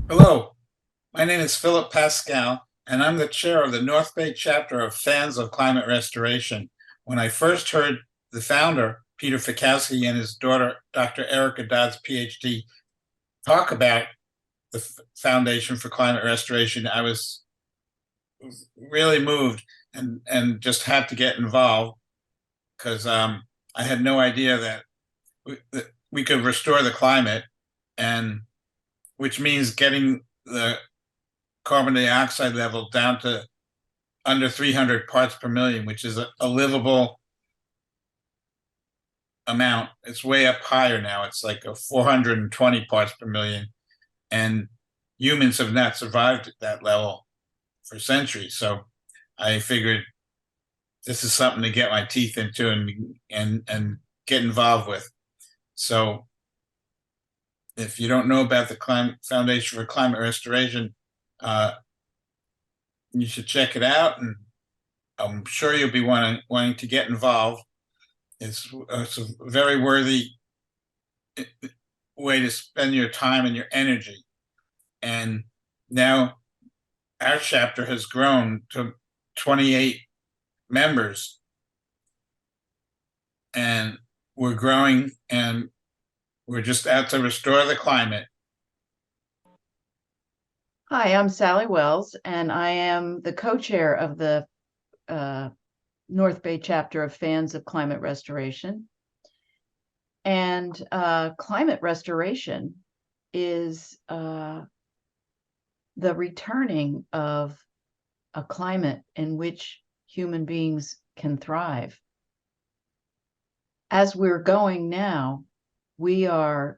Hello, my name is Philip Paskal, and I'm the chair of the North Bay chapter of Fans of Climate Restoration. When I first heard the founder, Peter Fikowski, and his daughter, Dr. Erica Dodds, PhD, talk about the Foundation for Climate Restoration, I was really moved and just had to get involved because I had no idea that we could restore the climate, and which means getting the carbon dioxide level down to under 300 parts per million, which is a livable amount. It's way up higher now. It's like a 420 parts per million. And humans have not survived at that level for centuries. So I figured this is something to get my teeth into and get involved with. So if you don't know about the Climate Foundation for Climate Restoration, uh, you should check it out, and I'm sure you'll be wanting to get involved. It's a very worthy way to spend your time and your energy. And now our chapter has grown to 28 members, and we're growing, and we're just out to restore the climate. Hi, I'm Sallie Wells, and I am the co-chair of the uh, North Bay chapter of Fans of Climate Restoration. And climate restoration is the returning of a climate in which human beings can thrive. As we're going now, we are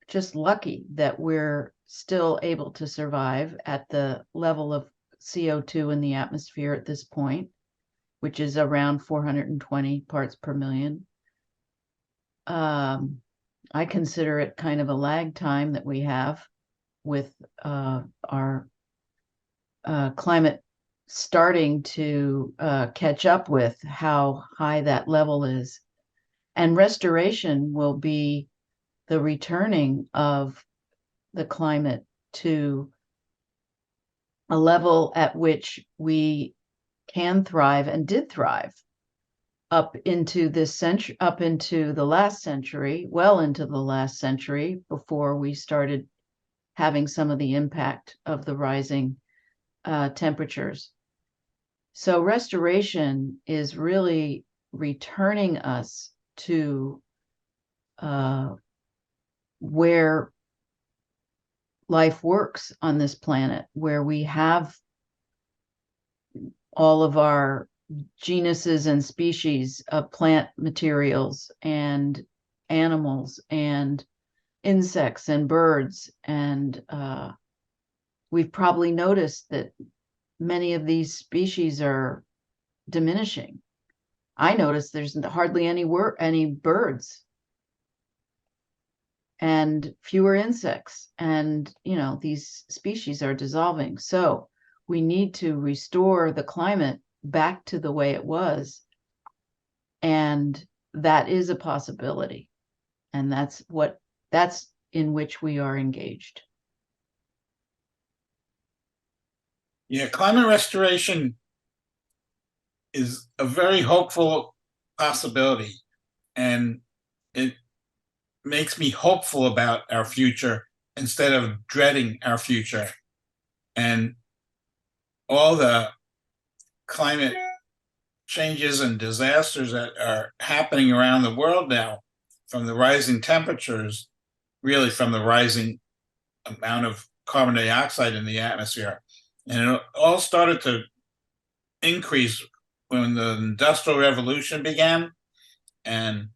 just lucky that we're still able to survive at the level of CO2 in the atmosphere at this point, which is around 420 parts per million. I consider it kind of a lag time that we have with our climate starting to catch up with how high that level is. And restoration will be the returning of the climate to a level at which we can thrive and did thrive up into this century, up into the last century, well into the last century, before we started having some of the impact of the rising temperatures. So restoration is really returning us to where life works on this planet, where we have all of our genuses and species of plant materials and animals and insects and birds. And we've probably noticed that many of these species are diminishing. I noticed there's hardly any birds and fewer insects, and these species are dissolving. So we need to restore the climate back to the way it was, and that is a possibility, and that's in which we are engaged. Yeah, climate restoration is a very hopeful possibility, and it makes me hopeful about our future instead of dreading our future. And all the climate changes and disasters that are happening around the world now, from the rising temperatures, really from the rising amount of carbon dioxide in the atmosphere. And it all started to increase when the Industrial Revolution began. And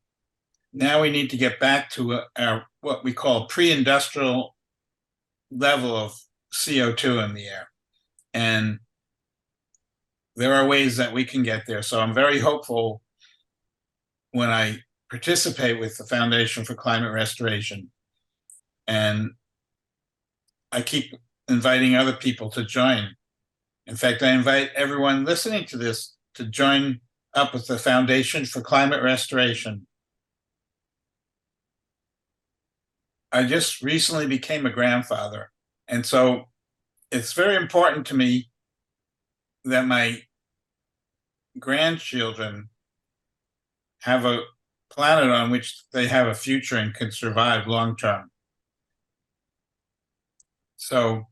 now we need to get back to our what we call pre-industrial level of CO2 in the air. And there are ways that we can get there. So I'm very hopeful when I participate with the Foundation for Climate Restoration. And I keep inviting other people to join. In fact, I invite everyone listening to this to join up with the Foundation for Climate Restoration. I just recently became a grandfather, And so it's very important to me that my grandchildren have a planet on which they have a future and can survive long term. So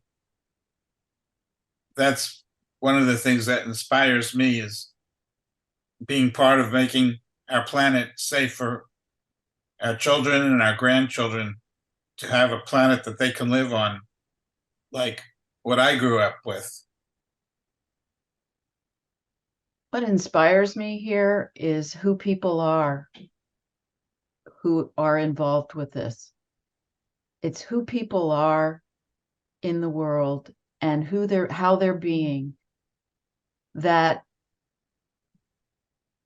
that's one of the things that inspires me is being part of making our planet safe for our children and our grandchildren to have a planet that they can live on, like what I grew up with. What inspires me here is who people are who are involved with this. It's who people are in the world and how they're being that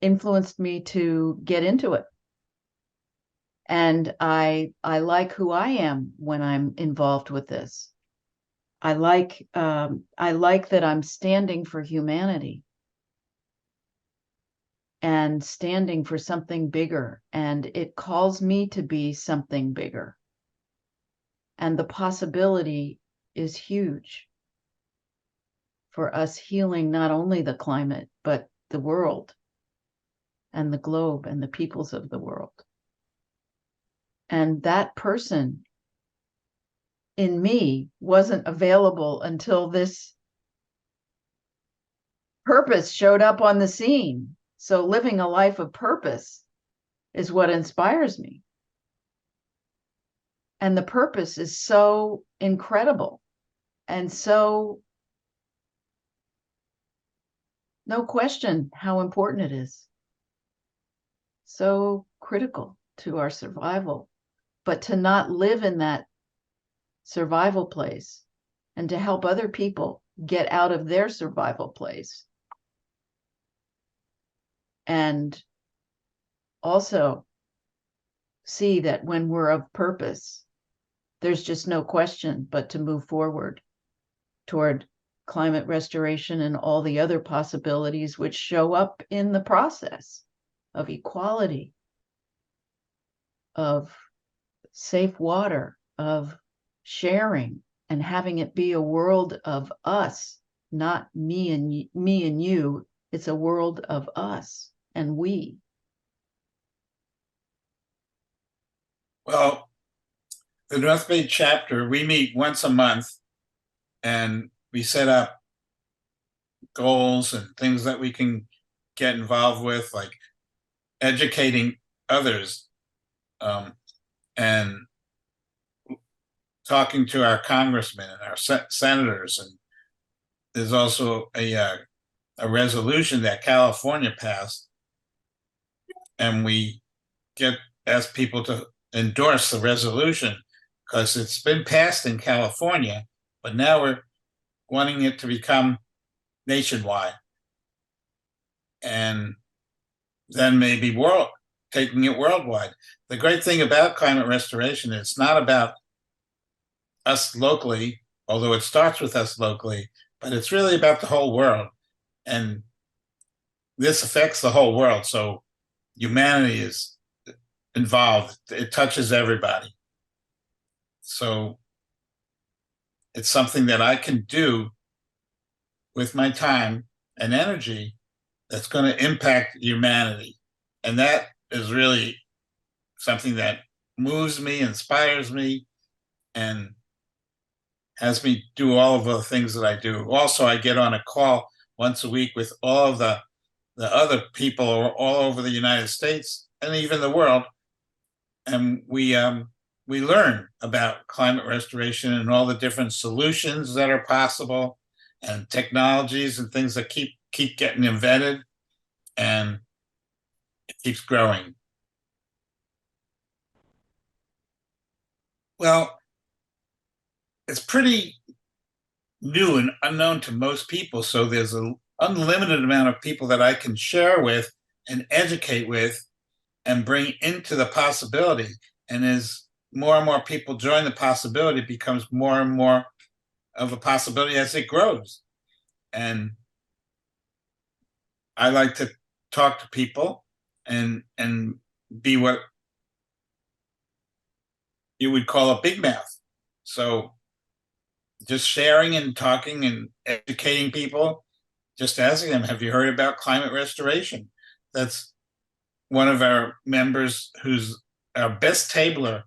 influenced me to get into it. And I like who I am when I'm involved with this. I like that I'm standing for humanity and standing for something bigger, and it calls me to be something bigger. And the possibility is huge for us healing not only the climate, but the world and the globe and the peoples of the world. And that person in me wasn't available until this purpose showed up on the scene. So living a life of purpose is what inspires me. And the purpose is so incredible and so, no question how important it is. So critical to our survival. But to not live in that survival place and to help other people get out of their survival place. And also see that when we're of purpose, there's just no question but to move forward toward climate restoration and all the other possibilities which show up in the process of equality, of safe water, of sharing, and having it be a world of us, not me and you. It's a world of us and we. Well, the North Bay chapter, we meet once a month and we set up goals and things that we can get involved with, like educating others, and talking to our congressmen and our senators. And there's also a resolution that California passed, and we get ask people to endorse the resolution because it's been passed in California, but now we're wanting it to become nationwide, and then maybe taking it worldwide. The great thing about climate restoration is it's not about us locally, although it starts with us locally, but it's really about the whole world. And this affects the whole world. So humanity is involved. It touches everybody. So it's something that I can do with my time and energy that's going to impact humanity. And that is really something that moves me, inspires me, and has me do all of the things that I do. Also, I get on a call once a week with all of the other people all over the United States and even the world, and we learn about climate restoration and all the different solutions that are possible, and technologies and things that keep getting invented, and it keeps growing. Well, it's pretty new and unknown to most people, so there's an unlimited amount of people that I can share with and educate with and bring into the possibility. And as more and more people join the possibility, it becomes more and more of a possibility as it grows. And I like to talk to people and be what you would call a big mouth. So just sharing and talking and educating people, just asking them, have you heard about climate restoration? That's one of our members who's our best tabler.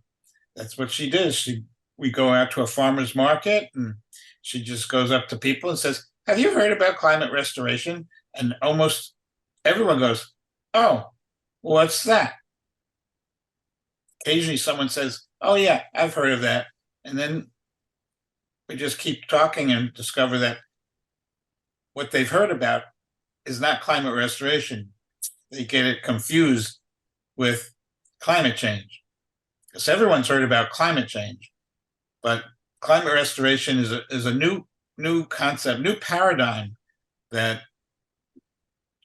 That's what she does. We go out to a farmer's market and she just goes up to people and says, have you heard about climate restoration? And almost everyone goes, oh, what's that? Occasionally someone says, oh yeah, I've heard of that. And then we just keep talking and discover that what they've heard about is not climate restoration. They get it confused with climate change. Because everyone's heard about climate change, but climate restoration is a new concept, new paradigm that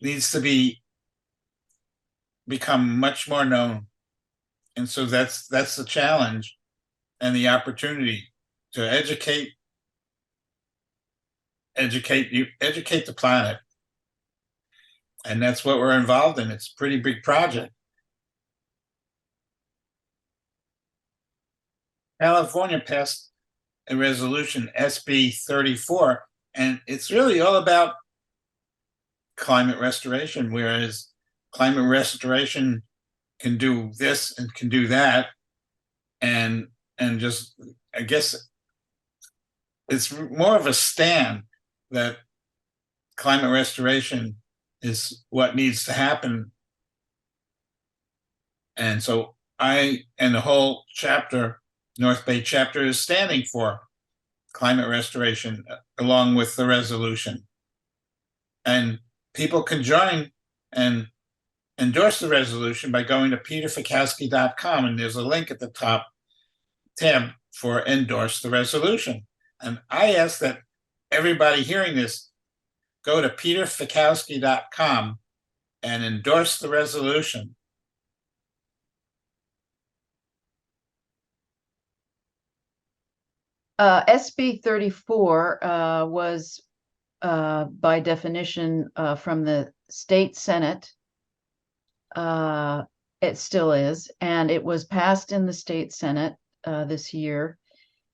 needs to become much more known. And so that's the challenge and the opportunity to educate the planet. And that's what we're involved in. It's a pretty big project. California passed a resolution, SB 34, and it's really all about climate restoration, whereas climate restoration can do this and can do that. And just, I guess it's more of a stand that climate restoration is what needs to happen. And so I and the whole chapter, North Bay chapter, is standing for climate restoration along with the resolution. And people can join and endorse the resolution by going to peterfikowski.com, and there's a link at the top tab for endorse the resolution. And I ask that everybody hearing this go to peterfikowski.com and endorse the resolution. SB 34 was, by definition, from the state Senate. It still is, and it was passed in the state Senate this year.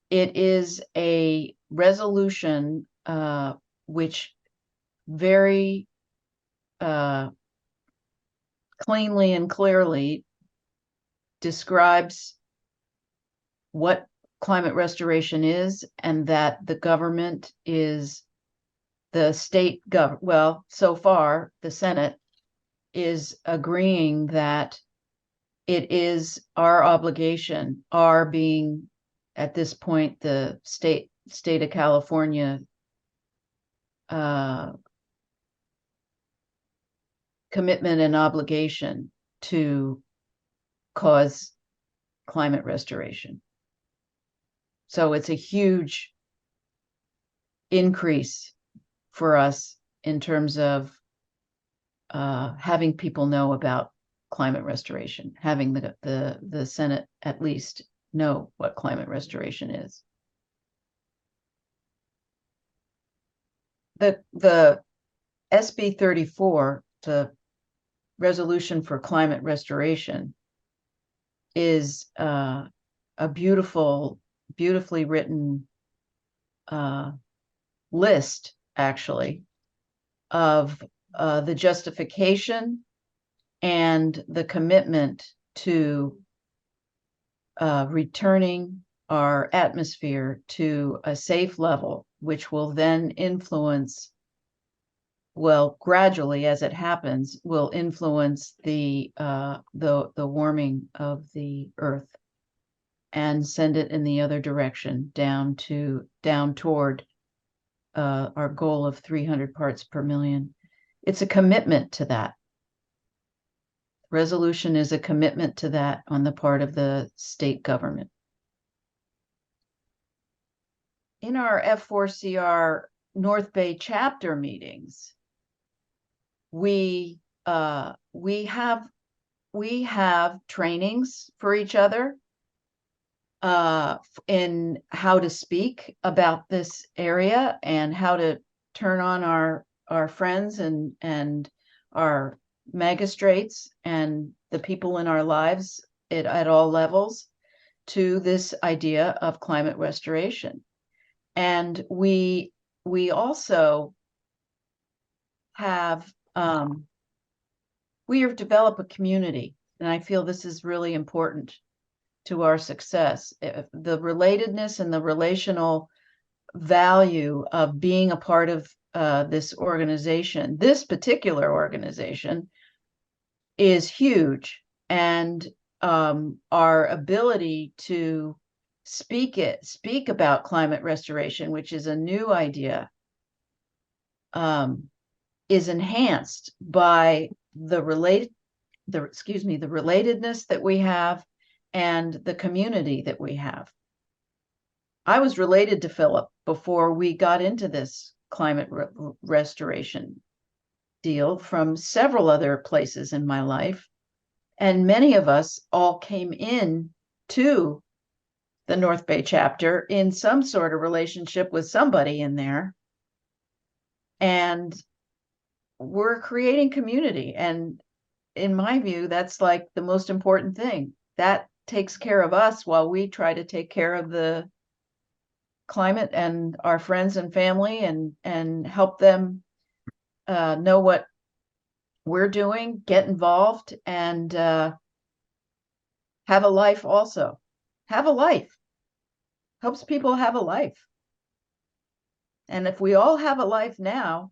It is a resolution which very cleanly and clearly describes what climate restoration is, and that the government is the state well, so far the Senate is agreeing that it is our obligation, our being at this point the state of California, commitment and obligation to cause climate restoration. So it's a huge increase for us in terms of having people know about climate restoration, having the Senate at least know what climate restoration is. The SB 34, the resolution for climate restoration, is a beautifully written list, actually, of the justification and the commitment to returning our atmosphere to a safe level, which will then influence, well, gradually as it happens, will influence the warming of the Earth and send it in the other direction, down toward our goal of 300 parts per million. It's a commitment to that. Resolution is a commitment to that on the part of the state government. In our F4CR North Bay chapter meetings, we have trainings for each other in how to speak about this area and how to turn on our friends and our magistrates and the people in our lives at all levels to this idea of climate restoration. And we also have we have developed a community, and I feel this is really important to our success. The relatedness and the relational value of being a part of this organization, this particular organization, is huge. And our ability to speak about climate restoration, which is a new idea, is enhanced by the relatedness that we have and the community that we have. I was related to Philip before we got into this climate restoration deal from several other places in my life. And many of us all came in to the North Bay chapter in some sort of relationship with somebody in there. And we're creating community. And in my view, that's like the most important thing. That takes care of us while we try to take care of the climate and our friends and family, and help them know what we're doing, get involved, and have a life also. Have a life. Helps people have a life. And if we all have a life now,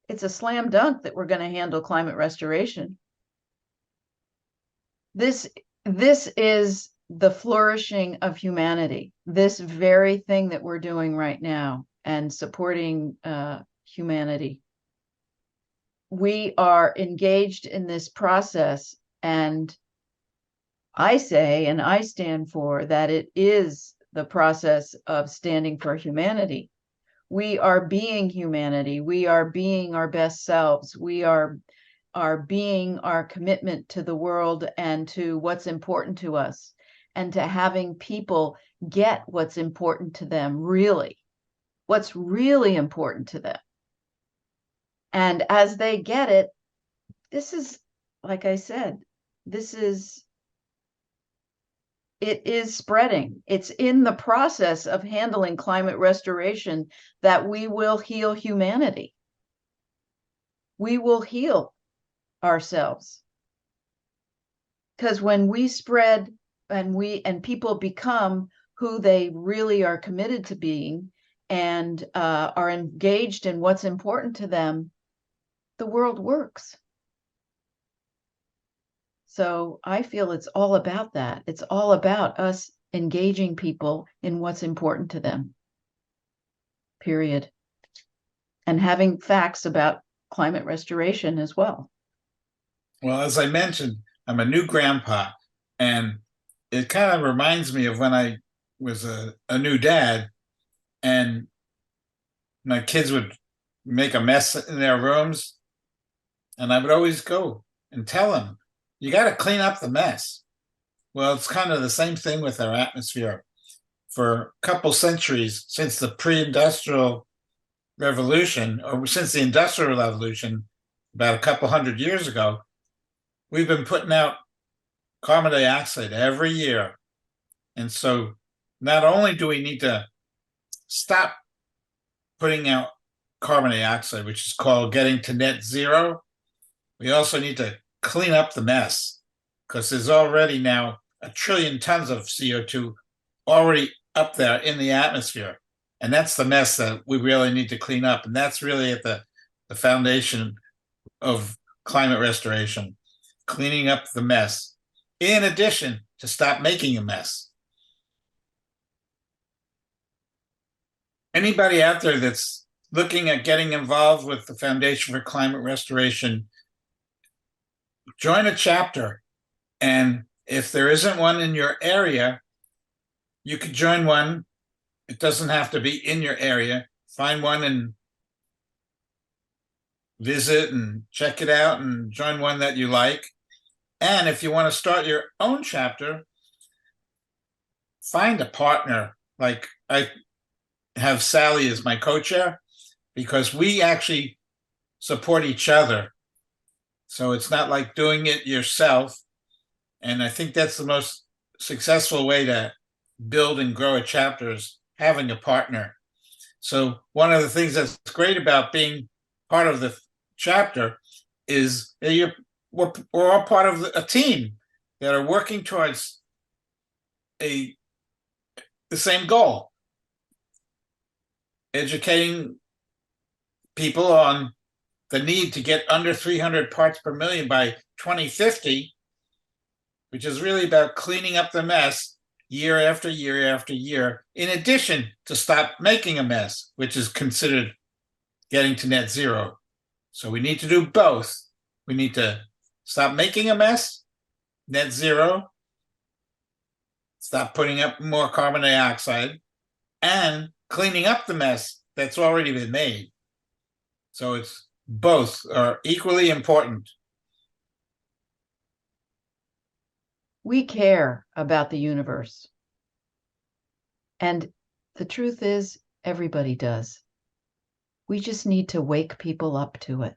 it's a slam dunk that we're going to handle climate restoration. This is the flourishing of humanity, this very thing that we're doing right now and supporting humanity. We are engaged in this process, and I say, and I stand for, that it is the process of standing for humanity. We are being humanity. We are being our best selves. We are being our commitment to the world and to what's important to us, and to having people get what's important to them, really, what's really important to them. And as they get it, this is, like I said, it is spreading. It's in the process of handling climate restoration that we will heal humanity. We will heal ourselves. Because when we spread and people become who they really are committed to being, and are engaged in what's important to them, the world works. So I feel it's all about that. It's all about us engaging people in what's important to them, period. And having facts about climate restoration as well. Well, as I mentioned, I'm a new grandpa, and it kind of reminds me of when I was a new dad, and my kids would make a mess in their rooms, and I would always go and tell them, you got to clean up the mess. Well, it's kind of the same thing with our atmosphere. For a couple centuries, since the pre-industrial revolution, or since the industrial revolution, about a couple hundred years ago, we've been putting out carbon dioxide every year. And so not only do we need to stop putting out carbon dioxide, which is called getting to net zero, we also need to clean up the mess, because there's already now 1 trillion tons of CO2 already up there in the atmosphere. And that's the mess that we really need to clean up. And that's really at the foundation of climate restoration, cleaning up the mess, in addition to stop making a mess. Anybody out there that's looking at getting involved with the Foundation for Climate Restoration, join a chapter. And if there isn't one in your area, you could join one. It doesn't have to be in your area. Find one and visit and check it out and join one that you like. And if you want to start your own chapter, find a partner. Like I have Sallie as my co-chair, because we actually support each other. So it's not like doing it yourself. And I think that's the most successful way to build and grow a chapter, is having a partner. So one of the things that's great about being part of the chapter is that we're all part of a team that are working towards the same goal, educating people on the need to get under 300 parts per million by 2050, which is really about cleaning up the mess year after year after year, in addition to stop making a mess, which is considered getting to net zero. So we need to do both. We need to stop making a mess, net zero, stop putting up more carbon dioxide, and cleaning up the mess that's already been made. So it's both are equally important. We care about the universe. And the truth is, everybody does. We just need to wake people up to it.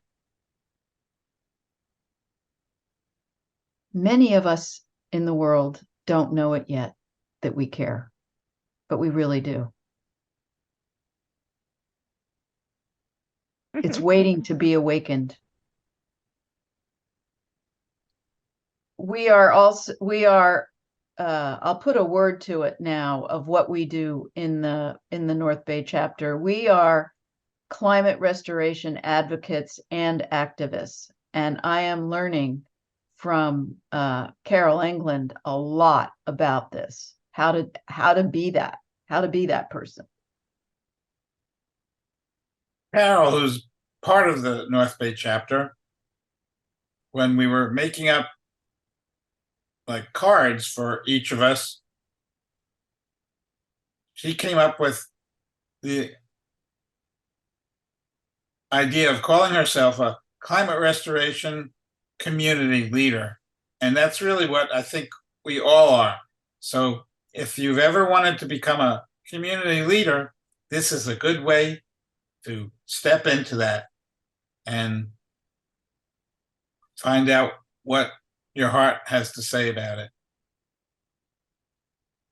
Many of us in the world don't know it yet that we care, but we really do. It's waiting to be awakened. I'll put a word to it now of what we do in the North Bay chapter. We are climate restoration advocates and activists. And I am learning from Carol England a lot about this, how to be that person. Carol, who's part of the North Bay chapter, when we were making up like cards for each of us, she came up with the idea of calling herself a climate restoration community leader. And that's really what I think we all are. So if you've ever wanted to become a community leader, this is a good way to step into that and find out what your heart has to say about it.